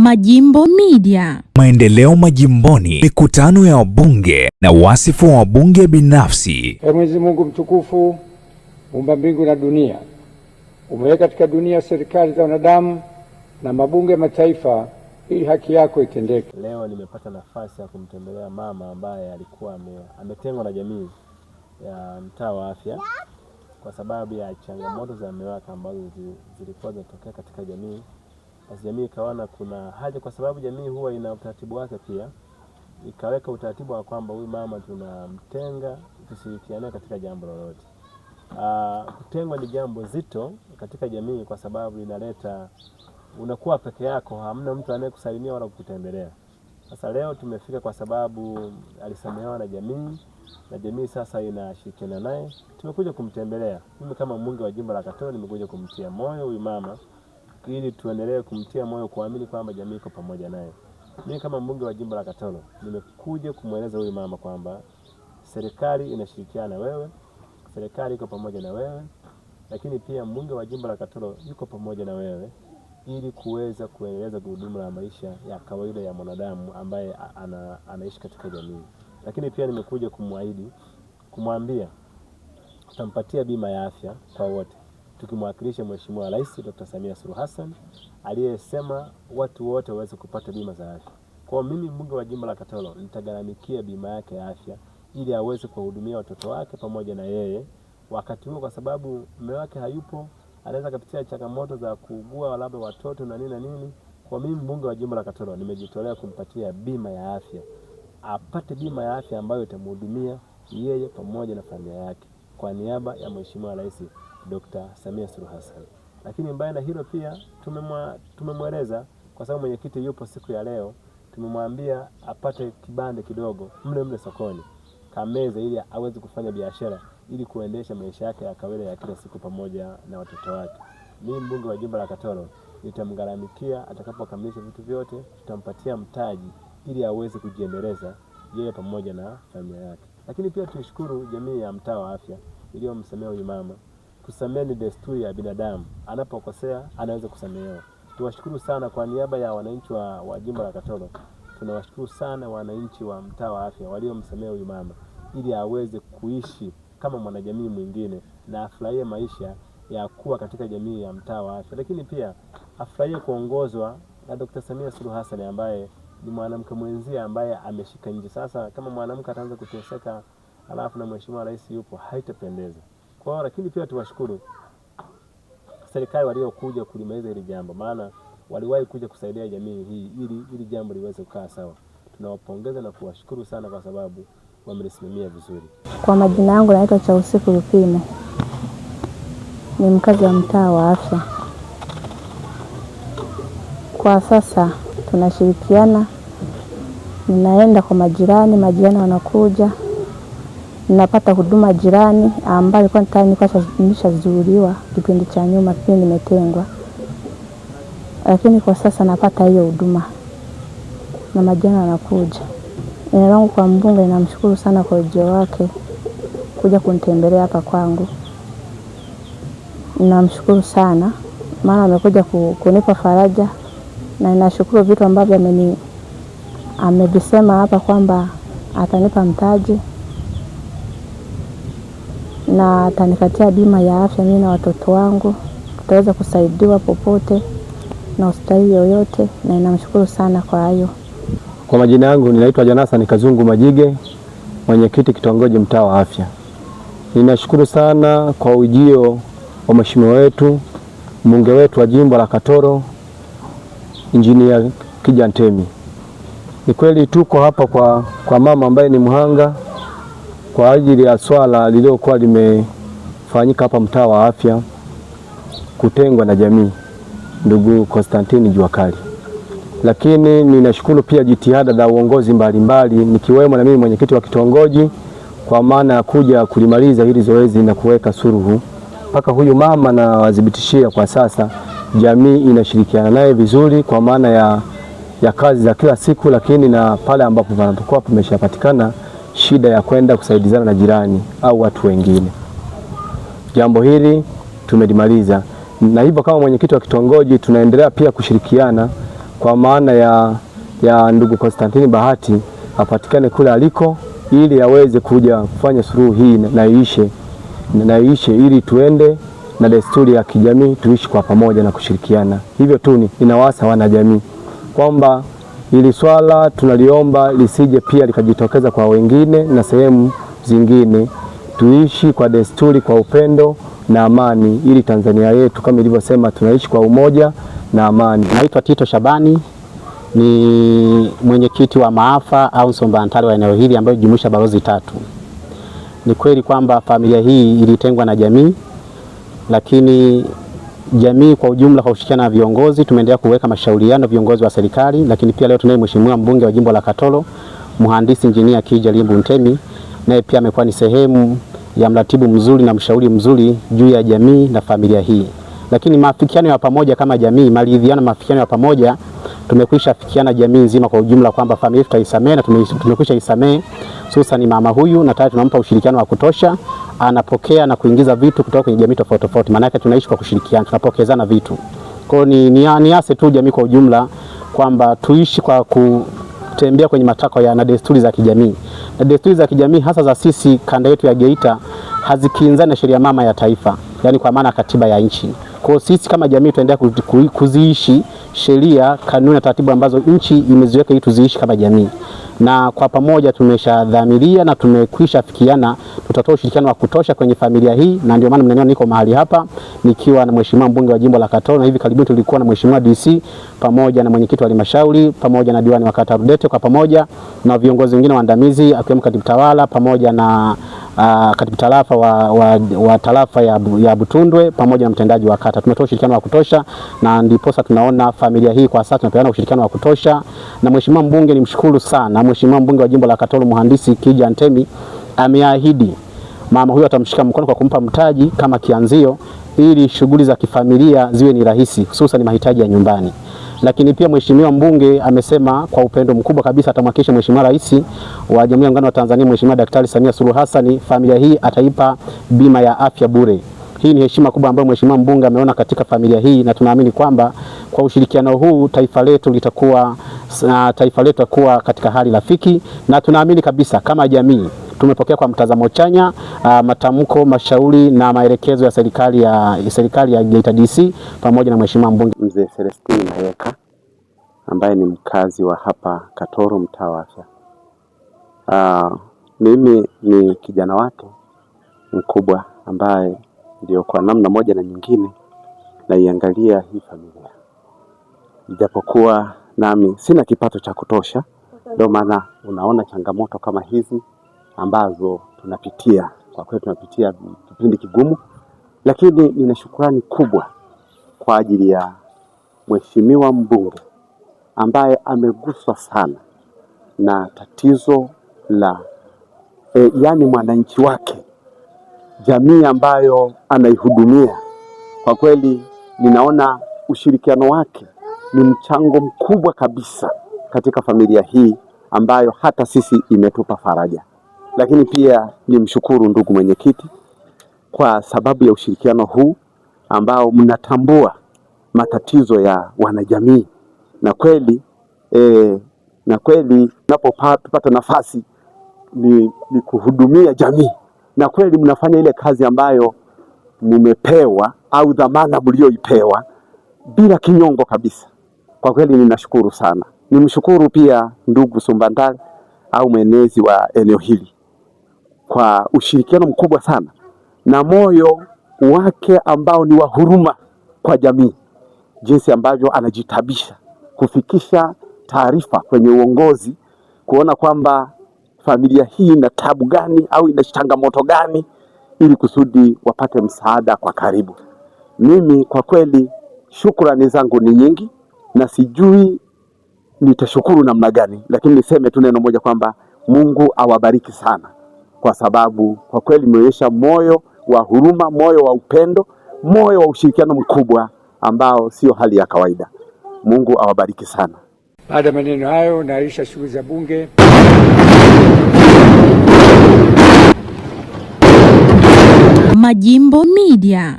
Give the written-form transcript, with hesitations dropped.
Majimbo Media. Maendeleo majimboni, mikutano ya wabunge na wasifu wa wabunge binafsi. Mwenyezi Mungu mtukufu, muumba mbingu na dunia, umeweka katika dunia serikali za wanadamu na mabunge mataifa ili haki yako itendeke. Leo nimepata nafasi ya kumtembelea mama ambaye alikuwa ametengwa na jamii ya mtaa wa afya kwa sababu ya changamoto za mume wake ambazo zilikuwa zinatokea katika jamii. Basi jamii ikaona kuna haja, kwa sababu jamii huwa ina utaratibu wake pia, ikaweka utaratibu wa kwamba huyu mama tunamtenga, tushirikiane katika jambo lolote. Kutengwa ni jambo zito katika jamii kwa sababu inaleta unakuwa peke yako, hamna mtu anayekusalimia wala kukutembelea. Sasa leo tumefika kwa sababu alisamehewa na jamii sasa inashirikiana naye. Tumekuja kumtembelea. Mimi kama mbunge wa jimbo la Katoro nimekuja kumtia moyo huyu mama ili tuendelee kumtia moyo kuamini kwamba jamii iko pamoja naye. Mimi kama mbunge wa jimbo la Katoro nimekuja kumweleza huyu mama kwamba serikali inashirikiana na wewe, serikali iko pamoja na wewe, lakini pia mbunge wa jimbo la Katoro yuko pamoja na wewe ili kuweza kuendeleza gurudumu la maisha ya kawaida ya mwanadamu ambaye anaishi katika jamii. Lakini pia nimekuja kumwambia tutampatia bima ya afya kwa wote, tukimwakilisha Mheshimiwa Rais Dr. Samia Suluhu Hassan aliyesema watu wote waweze kupata bima za afya. Kwa mimi mbunge wa jimbo la Katoro nitagharamikia bima yake ya afya ili aweze kuhudumia watoto wake pamoja na yeye wakati huo, kwa sababu mume wake hayupo, anaweza kupitia changamoto za kuugua labda watoto na nini. Kwa mimi mbunge wa jimbo la Katoro nimejitolea kumpatia bima ya afya, apate bima ya afya ambayo itamhudumia yeye pamoja na familia yake kwa niaba ya Mheshimiwa Rais Dr. Samia Suluhu Hassan. Lakini mbaya na hilo pia tumemweleza, kwa sababu mwenyekiti yupo siku ya leo, tumemwambia apate kibande kidogo mle sokoni kameza ili aweze kufanya biashara ili kuendesha maisha yake ya kawaida ya kila siku pamoja na watoto wake. Mimi mbunge wa jimbo la Katoro nitamgharamikia atakapokamilisha vitu vyote, tutampatia mtaji ili aweze kujiendeleza yeye pamoja na familia yake. Lakini pia tuishukuru jamii ya mtaa wa afya iliyomsamea huyu mama. Kusamehe ni desturi ya binadamu, anapokosea anaweza kusamehewa. Tuwashukuru sana kwa niaba ya wananchi wa jimbo la Katoro. Tunawashukuru sana wananchi wa mtaa wa afya waliomsamea huyu mama ili aweze kuishi kama mwanajamii mwingine na afurahie maisha ya kuwa katika jamii ya mtaa wa afya. Lakini pia afurahie kuongozwa na Dr. Samia Suluhu Hassan ambaye ni mwanamke mwenzia ambaye ameshika nje. Sasa kama mwanamke ataanza kuteseka alafu na Mheshimiwa Rais yupo, haitapendeza. Kwa hiyo lakini pia tuwashukuru serikali waliokuja kulimaliza hili jambo, maana waliwahi kuja kusaidia jamii hii ili jambo liweze kukaa sawa. Tunawapongeza na kuwashukuru sana kwa sababu wamelisimamia vizuri. Kwa majina yangu naitwa Chausiku Lupime. Ni mkazi wa mtaa wa afya. Kwa sasa tunashirikiana, ninaenda kwa majirani wanakuja, ninapata huduma jirani ambayo nilikuwa nimeshazuiliwa kipindi cha nyuma, kipindi nimetengwa. Lakini kwa sasa napata hiyo huduma na majirani wanakuja. Neno langu kwa mbunge, ninamshukuru sana kwa ujio wake kuja kunitembelea hapa kwangu. Ninamshukuru sana maana amekuja kunipa faraja, na ninashukuru vitu ambavyo amevisema hapa kwamba atanipa mtaji na atanikatia bima ya afya mimi na watoto wangu, tutaweza kusaidiwa popote na hospitali yoyote, na ninamshukuru sana kwa hayo. Kwa majina yangu ninaitwa Jonathan Kazungu Majige, mwenyekiti kitongoji mtaa wa afya. Ninashukuru sana kwa ujio wa mheshimiwa wetu, mbunge wetu wa jimbo la Katoro, Injinia Kija Ntemi. Ni kweli tuko hapa kwa mama ambaye ni mhanga kwa ajili ya swala lililokuwa limefanyika hapa mtaa wa afya, kutengwa na jamii, ndugu Konstantini Juakali. Lakini ninashukuru pia jitihada za uongozi mbalimbali, nikiwemo na mimi mwenyekiti wa kitongoji, kwa maana ya kuja kulimaliza hili zoezi na kuweka suluhu mpaka huyu mama, na wadhibitishia kwa sasa jamii inashirikiana naye vizuri kwa maana ya kazi za kila siku, lakini na pale ambapo panapokuwa pameshapatikana shida ya kwenda kusaidizana na jirani au watu wengine. Jambo hili tumelimaliza, na hivyo kama mwenyekiti wa kitongoji tunaendelea pia kushirikiana kwa maana ya ndugu Konstantini Bahati apatikane kule aliko, ili aweze kuja kufanya suluhu hii na iishe, ili tuende na desturi ya kijamii, tuishi kwa pamoja na kushirikiana. Hivyo tu ninawasa wanajamii kwamba ili swala tunaliomba lisije pia likajitokeza kwa wengine na sehemu zingine. Tuishi kwa desturi, kwa upendo na amani, ili Tanzania yetu kama ilivyosema tunaishi kwa umoja na amani. Naitwa Tito Shabani, ni mwenyekiti wa maafa au Nsomba-Antare wa eneo hili ambayo jumuisha balozi 3. Ni kweli kwamba familia hii ilitengwa na jamii, lakini jamii kwa ujumla kwa kushirikiana na viongozi tumeendelea kuweka mashauriano viongozi wa serikali, lakini pia leo tunaye mheshimiwa mbunge wa jimbo la Katoro, mhandisi injinia Kija Limbu Ntemi, naye pia amekuwa ni sehemu ya mratibu mzuri na mshauri mzuri juu ya jamii na familia hii. Lakini maafikiano ya pamoja kama jamii, maridhiano, maafikiano ya pamoja tumekwisha fikiana jamii nzima kwa ujumla kwamba familia tutaisamehe na tumekwisha isamehe. Hususan mama huyu na tayari tunampa ushirikiano wa kutosha, anapokea na kuingiza vitu kutoka kwenye jamii tofauti tofauti, maana yake tunaishi kwa kushirikiana, tunapokezana vitu. Kwa hiyo niase tu jamii kwa ujumla kwamba tuishi kwa kutembea kwenye matakwa na desturi za kijamii. Na desturi za kijamii hasa za sisi kanda yetu ya Geita hazikinzani na sheria mama ya taifa, yani kwa maana katiba ya nchi. Kwa sisi kama jamii tuendelea kuziishi sheria, kanuni na taratibu ambazo nchi imeziweka ili tuziishi kama jamii. Na kwa pamoja tumeshadhamiria na tumekwisha fikiana tutatoa ushirikiano wa kutosha kwenye familia hii, na ndio maana mnaniona niko mahali hapa nikiwa na mheshimiwa mbunge wa jimbo la Katoro, na hivi karibuni tulikuwa na mheshimiwa DC pamoja na mwenyekiti wa halmashauri pamoja na diwani wa kata Rudete, kwa pamoja na viongozi wengine waandamizi akiwemo katibu tawala pamoja na katibu tarafa wa tarafa ya Butundwe pamoja na mtendaji wa kata. Tumetoa ushirikiano wa kutosha, na ndipo sasa tunaona familia hii kwa sasa tunapeana ushirikiano wa kutosha. Na mheshimiwa mbunge nimshukuru sana, mheshimiwa mbunge wa jimbo la Katoro mhandisi Kija Ntemi ameahidi mama huyu atamshika mkono kwa kumpa mtaji kama kianzio, ili shughuli za kifamilia ziwe ni rahisi, hususan mahitaji ya nyumbani. Lakini pia mheshimiwa mbunge amesema kwa upendo mkubwa kabisa atamhakikisha mheshimiwa rais wa Jamhuri ya Muungano wa Tanzania mheshimiwa Daktari Samia Suluhu Hassan familia hii ataipa bima ya afya bure. Hii ni heshima kubwa ambayo mheshimiwa mbunge ameona katika familia hii, na tunaamini kwamba kwa ushirikiano huu taifa letu litakuwa katika hali rafiki, na tunaamini kabisa kama jamii tumepokea kwa mtazamo chanya matamko, mashauri na maelekezo ya serikali ya Geita DC pamoja na mheshimiwa mbunge Mzee Celestine Mayeka ambaye ni mkazi wa hapa Katoro, mtaa wa Afya. Mimi ni kijana wake mkubwa ambaye ndio kwa namna moja na nyingine naiangalia hii familia. Ijapokuwa nami sina kipato cha kutosha, ndio maana unaona changamoto kama hizi ambazo tunapitia. Kwa kweli tunapitia kipindi kigumu, lakini nina shukrani kubwa kwa ajili ya mheshimiwa mbunge ambaye ameguswa sana na tatizo la yani mwananchi wake, jamii ambayo anaihudumia. Kwa kweli ninaona ushirikiano wake ni mchango mkubwa kabisa katika familia hii ambayo hata sisi imetupa faraja. Lakini pia nimshukuru ndugu mwenyekiti kwa sababu ya ushirikiano huu ambao mnatambua matatizo ya wanajamii, na kweli napopata nafasi ni kuhudumia jamii, na kweli mnafanya ile kazi ambayo mmepewa au dhamana mlioipewa bila kinyongo kabisa. Kwa kweli ninashukuru sana. Nimshukuru pia ndugu Nsomba-Antare au mwenezi wa eneo hili kwa ushirikiano mkubwa sana na moyo wake ambao ni wa huruma kwa jamii, jinsi ambavyo anajitabisha kufikisha taarifa kwenye uongozi, kuona kwamba familia hii ina tabu gani au ina changamoto gani, ili kusudi wapate msaada kwa karibu. Mimi kwa kweli shukrani zangu ni nyingi na sijui nitashukuru namna gani, lakini niseme tu neno moja kwamba Mungu awabariki sana, kwa sababu kwa kweli mmeonyesha moyo wa huruma, moyo wa upendo, moyo wa ushirikiano mkubwa ambao sio hali ya kawaida. Mungu awabariki sana. Baada ya maneno hayo, naahirisha shughuli za bunge. Majimbo Media.